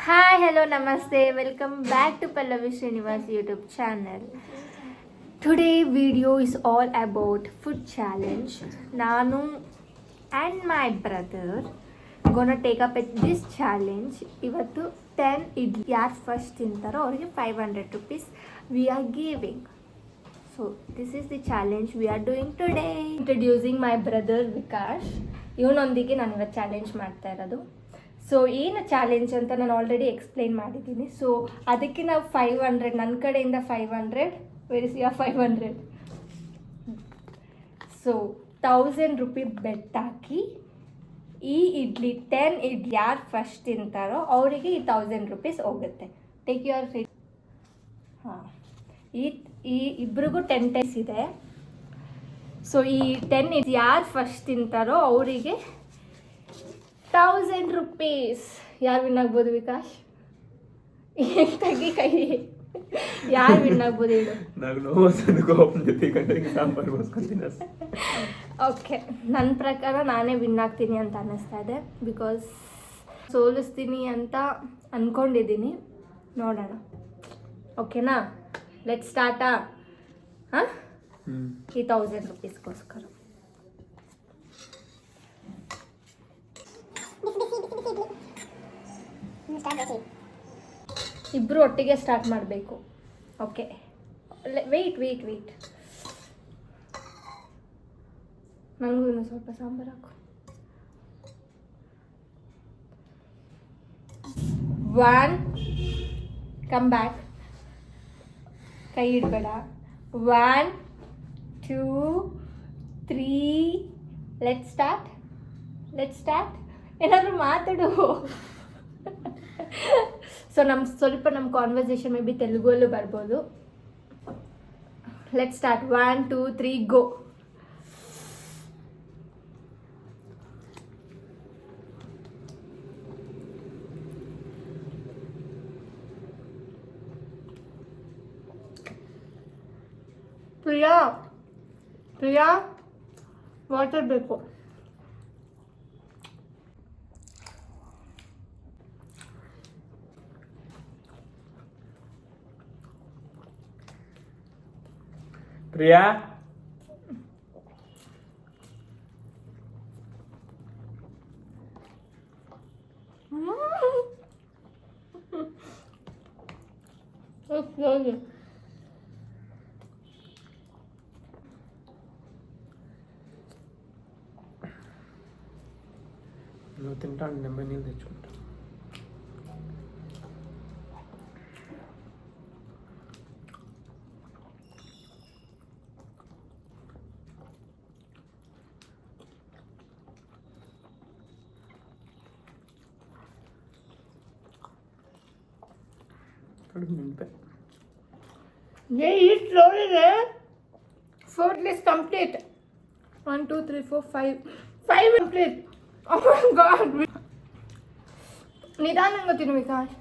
Hi, hello, namaste. Welcome back to Pallavi Srinivas YouTube channel. Today video is all about food challenge. Nanu and my brother gonna take up at this challenge. Ivattu 10 idli ಯಾರು first ತಿಂತಾರೋ ಅವರಿಗೆ 500 rupees we are giving. So this is the challenge we are doing today. Introducing my brother Vikash. ಇವನೊಂದಿಗೆ ನಾನು challenge ಮಾಡ್ತಾ ಇರೋದು. So ಏನು challenge ಅಂತ ನಾನು already explain ಮಾಡಿದ್ದೀನಿ. ಸೊ ಅದಕ್ಕೆ ನಾವು 500 ನನ್ನ ಕಡೆಯಿಂದ 500 ವೆರಿಸ್ ಯಾ 500. ಸೊ 1000 ರೂಪಿ ಬೆಟ್ ಹಾಕಿ ಈ ಇಡ್ಲಿ 10 ಇಡ್ಲಿ ಯಾರು ಫಸ್ಟ್ ತಿಂತಾರೋ ಅವರಿಗೆ ಈ 1000 rupees ಹೋಗುತ್ತೆ. Take your feet. ಹಾಂ, ಈ ಇಬ್ರಿಗೂ 10 ಟೈಮ್ಸ್ ಇದೆ. ಸೊ ಈ 10 ಇಡ್ಲಿ ಯಾರು ಫಸ್ಟ್ ತಿಂತಾರೋ ಅವರಿಗೆ 1000 rupees. ಯಾರು ವಿನ್ ಆಗ್ಬೋದು ವಿಕಾಶ್? ತೆಗಿ ಕೈ. ಯಾರು ವಿನ್ ಆಗ್ಬೋದು ಹೇಳು? ಓಕೆ, ನನ್ನ ಪ್ರಕಾರ ನಾನೇ ವಿನ್ ಆಗ್ತೀನಿ ಅಂತ ಅನ್ನಿಸ್ತಾ ಇದೆ. ಬಿಕಾಸ್ ಸೋಲಿಸ್ತೀನಿ ಅಂತ ಅಂದ್ಕೊಂಡಿದ್ದೀನಿ. ನೋಡೋಣ. ಓಕೆನಾ? ಲೆಟ್ ಸ್ಟಾರ್ಟಾ? ಹಾಂ, ಈ 1000 rupeesಗೋಸ್ಕರ ಇಬ್ಬರು ಒಟ್ಟಿಗೆ ಸ್ಟಾರ್ಟ್ ಮಾಡಬೇಕು. ಓಕೆ, ವೆಯ್ಟ್ ನನಗೂ ಇನ್ನೂ ಸ್ವಲ್ಪ ಸಾಂಬಾರು ಹಾಕು. 1 ಕಮ್ ಬ್ಯಾಕ್, ಕೈ ಇಡಬೇಡ. 1 2 3 ಲೆಟ್ ಸ್ಟಾರ್ಟ್. ಏನಾದರೂ ಮಾತಾಡು. ಸೊ ಸ್ವಲ್ಪ ನಮ್ಮ ಕಾನ್ವರ್ಸೇಷನ್ ಮೇ ಬಿ ತೆಲುಗಲ್ಲೂ ಬರ್ಬೋದು. Let start. 1 2 3 ಗೋ. ಪ್ರಿಯಾ ವಾಟರ್ ಬೇಕು. ಪ್ರಿಯಾ, నువ్వు తింటాను, నెంబర్ నీళ్ళు తెచ్చుకుంటా. నింపే eat slowly. 4 list complete. 1 2 3 4 5 complete. Oh my god. ನಿಧಾನಂಗ ತಿನ್ನು ವಿಕಾಸ್.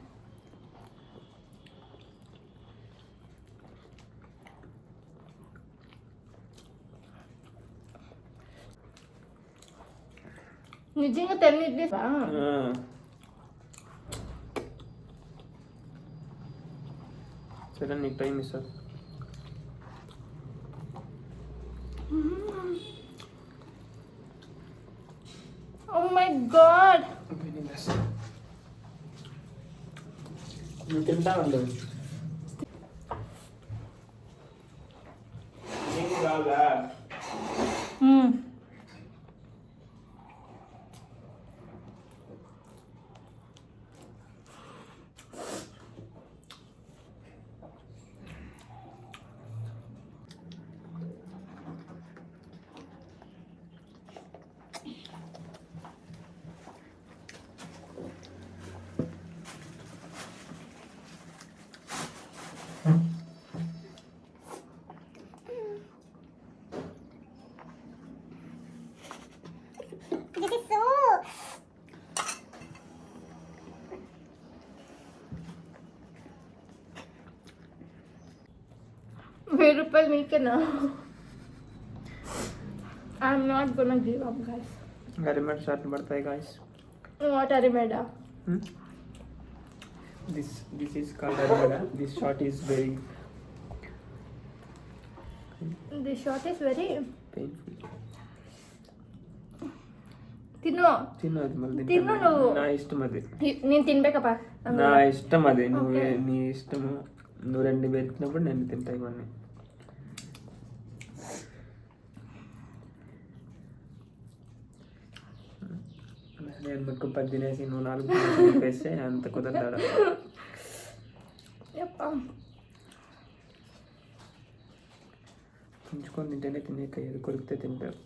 ನಿಜಂగా 10 ಇಡ್ಲಿ. సరే, నీకు టైం ఇస్తా. Oh my god. నువ్వు తింటానండి. నీకు కావాలా? This is so. ₹1000 మీకేనా? I'm not gonna give up, guys. Ready-made shirt बढ़ता है, guys. What are you made of? This is called Armada. This shot is very the short is very painful. ತಿನ್ನು ತಿನ್ನೋದು ಮಲ್ದಿ ತಿನ್ನು నువ్వు. నా ఇష్టం అది. నేను తినಬೇಕಪ್ಪ. నా ఇష్టం అది. నువ్వు Okay. నీ ఇష్టము. నువ్వు రెండు పెట్టినప్పుడు నేను తింటా ఇవన్నీ. నేను మీకు 10 తినేసి నువ్వు 4 తినేసి అంత కుదరదాడ. ಯಪ್ಪ. ఉంచుకొని తింటేనే తినేక ఏది కొరికితే తింటారు.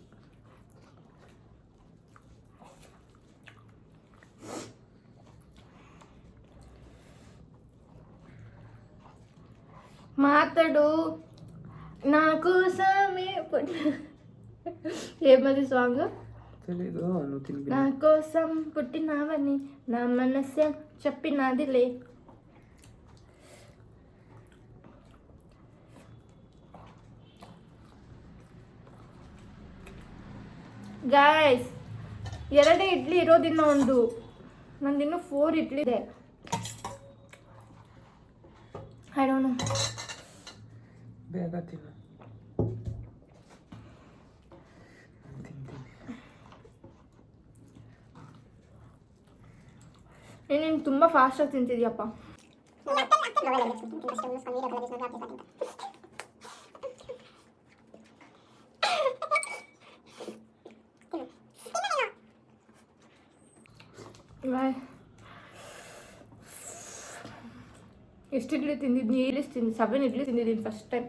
మాట్లాడు నా కోసమే ఏమది సాంగ్? తెలీదు నువ్వు తిని. నా కోసం పుట్టినావని నా మనస్సు చెప్పినదిలే. ಗಾಯ್ಸ್ 2 ಇಡ್ಲಿ ಇರೋದಿನ್ನ ಒಂದು, ನಂದಿನ್ನು 4 ಇಡ್ಲಿ ಇದೆ. I don't know. ಬೇಗ ತಿನ್ನು. ನೀನು ತುಂಬ ಫಾಸ್ಟಾಗಿ ತಿಂತಿದ್ಯಪ್ಪ. ಎಷ್ಟು ಇಡ್ಲಿ ತಿಂದಿದ್ದೀನಿ? 7 ಇಡ್ಲಿ ತಿಂದಿದ್ದೀನಿ ಫಸ್ಟ್ ಟೈಮ್.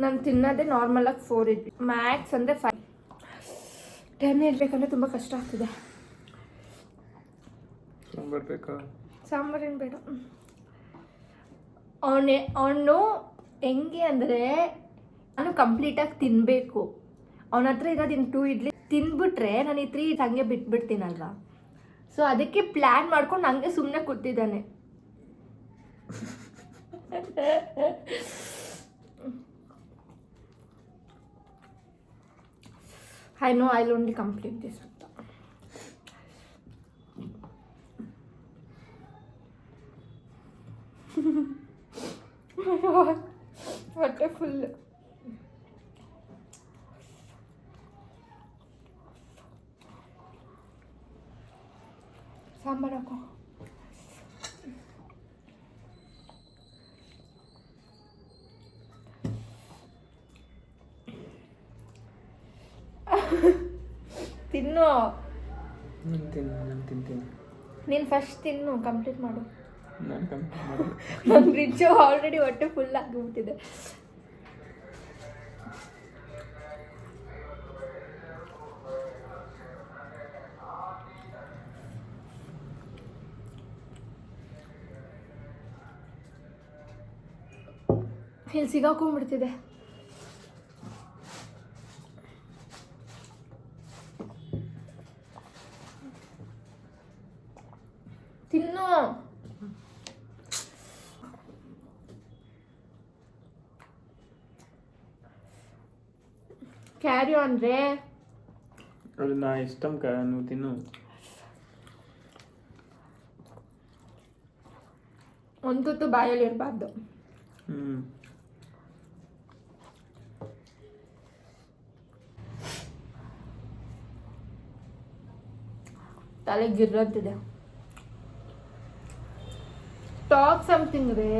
ನಾನು ತಿನ್ನೋದೇ ನಾರ್ಮಲಾಗಿ 4 ಇಡ್ಲಿ, ಮ್ಯಾಕ್ಸ್ ಅಂದರೆ 5. 10 ಇರಬೇಕಂದ್ರೆ ತುಂಬ ಕಷ್ಟ ಆಗ್ತಿದೆ. ಸಾಂಬಾರು ಬೇಕಾ? ಸಾಂಬಾರೇನು ಬೇಡ. ಅವನು ಹೆಂಗೆ ಅಂದರೆ ನಾನು ಕಂಪ್ಲೀಟಾಗಿ ತಿನ್ನಬೇಕು. ಅವನ ಹತ್ರ ಇರೋದು 2 ಇಡ್ಲಿ ತಿಂದ್ಬಿಟ್ರೆ ನಾನು ಈ 3 ಹಂಗೆ ಬಿಟ್ಬಿಡ್ತೀನಲ್ವಾ. ಸೊ ಅದಕ್ಕೆ ಪ್ಲ್ಯಾನ್ ಮಾಡ್ಕೊಂಡು ಹಂಗೆ ಸುಮ್ಮನೆ ಕೂತಿದ್ದಾನೆ. I know I'll only complete this. What a full. Sambar ಹಾಕೋ. ತಿನ್ನು. ನಾನು ತಿಂತೀನಿ. ನೀನು ಫಸ್ಟ್ ತಿನ್ನು, ಕಂಪ್ಲೀಟ್ ಮಾಡು. ನಾನು ಕಂಪ್ಲೀಟ್ ಮಾಡಿ. ನನ್ನ ರಿಚ್ ಆಲ್ರೆಡಿ ಹೊಟ್ಟೆ ಫುಲ್ ಆಗಿಬಿಟ್ಟಿದೆ. ಇಲ್ಲಿ ಸಿಗಾಕೊಂಡ್ಬಿಡ್ತಿದೆ. ತಿನ್ನು. ಕ್ಯಾರಿ ಆನ್ ರೇ. ಅದು ನಾ ಇಷ್ಟಂ నువ్వు తిను. ಒಂದು ತುತ್ತು ಬಾಯಲ್ಲಿ ಇರಬಾರ್ದು. ತಲೆ ಗಿರ್ರಂತಿದೆ. ಟಾಕ್ ಸಮಥಿಂಗ್ ರೇ.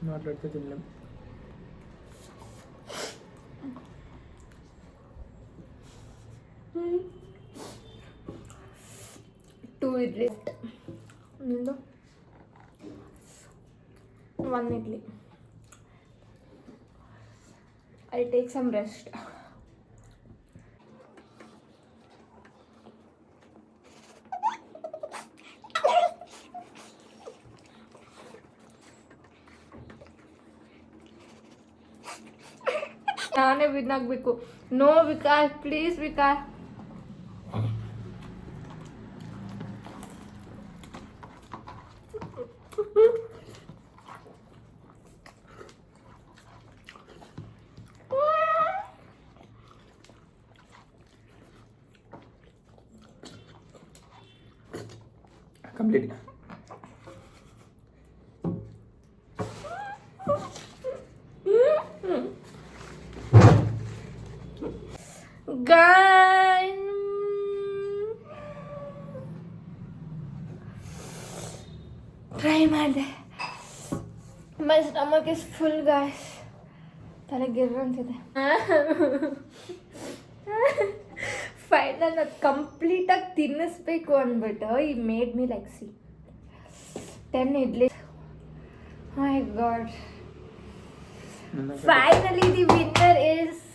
మాట్లాడితే తినలేం. ಟೂ ಇಡ್ಲಿ ನಿಂದು 1 idli. I take some rest. ನಾನೇ ವಿನ್ ಆಗಬೇಕು. No Vikas, please Vikas. Complete. Try ಮಾಡಿದೆ. My stomach is full guys. ತಲೆ ಗಿರ್ರ ಅಂತಿದೆ. ಫೈನಲ್ ಅದು ಕಂಪ್ಲೀಟಾಗಿ ತಿನ್ನಿಸ್ಬೇಕು ಅಂದ್ಬಿಟ್ಟು ಈ ಮೇಡ್ ಮೀ ಲೈಕ್ ಸಿ 10 idli. My god, finally the winner is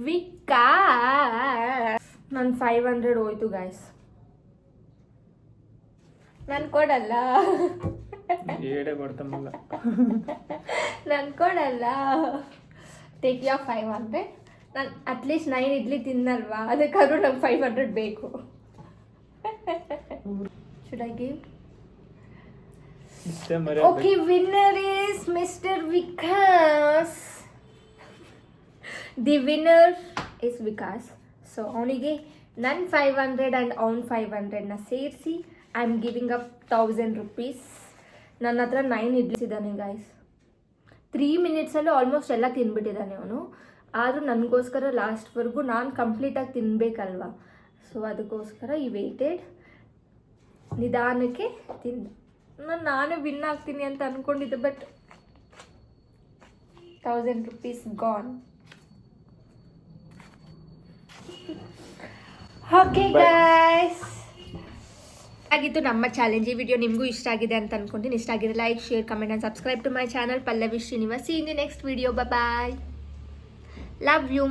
Vikas. ನನ್ನ 500 ಹೋಯ್ತು ಗಾಯ್ಸ್. ನಾನು ಕೊಡಲ್ಲ, ಏಡೆ ಕೊಡ್ತಮ್ಮಲ್ಲ. ನಾನು ಕೊಡಲ್ಲ. ಟೇಕ್ ಯಾ 500. ನಾನು ಅಟ್ಲೀಸ್ಟ್ 9 ಇಡ್ಲಿ ತಿನ್ನಲ್ವಾ, ಅದಕ್ಕಾದ್ರೂ ನಂಗೆ 500 ಬೇಕು. Should I give? Okay, winner is mister Vikas. The winner is Vikas. So ಅವನಿಗೆ ನನ್ನ 500 ಆ್ಯಂಡ್ ಅವ್ನ 500ನ ಸೇರಿಸಿ I am giving up 1000 rupees. ನನ್ನ ಹತ್ರ 9 ಇಡ್ಲಿ ಇದ್ದಾನೆ ಗಾಯ್ಸ್. 3 ಮಿನಿಟ್ಸಲ್ಲೂ ಆಲ್ಮೋಸ್ಟ್ ಎಲ್ಲ ತಿನ್ಬಿಟ್ಟಿದ್ದಾನೆ ಅವನು. ಆದರೂ ನನಗೋಸ್ಕರ ಲಾಸ್ಟ್ವರೆಗೂ ನಾನು ಕಂಪ್ಲೀಟಾಗಿ ತಿನ್ನಬೇಕಲ್ವ, ಸೊ ಅದಕ್ಕೋಸ್ಕರ ಈ ವೇಟೆಡ್, ನಿಧಾನಕ್ಕೆ ತಿಂದ. ನಾನೇ ವಿನ್ ಆಗ್ತೀನಿ ಅಂತ ಅಂದ್ಕೊಂಡಿದ್ದೆ, but 1000 rupees gone. Okay guys, ಆಗಿತ್ತು ನಮ್ಮ ಚಾಲೆಂಜ್. ಈ ವಿಡಿಯೋ ನಿಮಗೂ ಇಷ್ಟ ಆಗಿದೆ ಅಂತ ಅನ್ಕೊಂತೀನಿ. ಇಷ್ಟ ಆಗಿದೆ like, share, comment and subscribe to my channel Pallavi Srinivas. See in the next video. Bye, love you.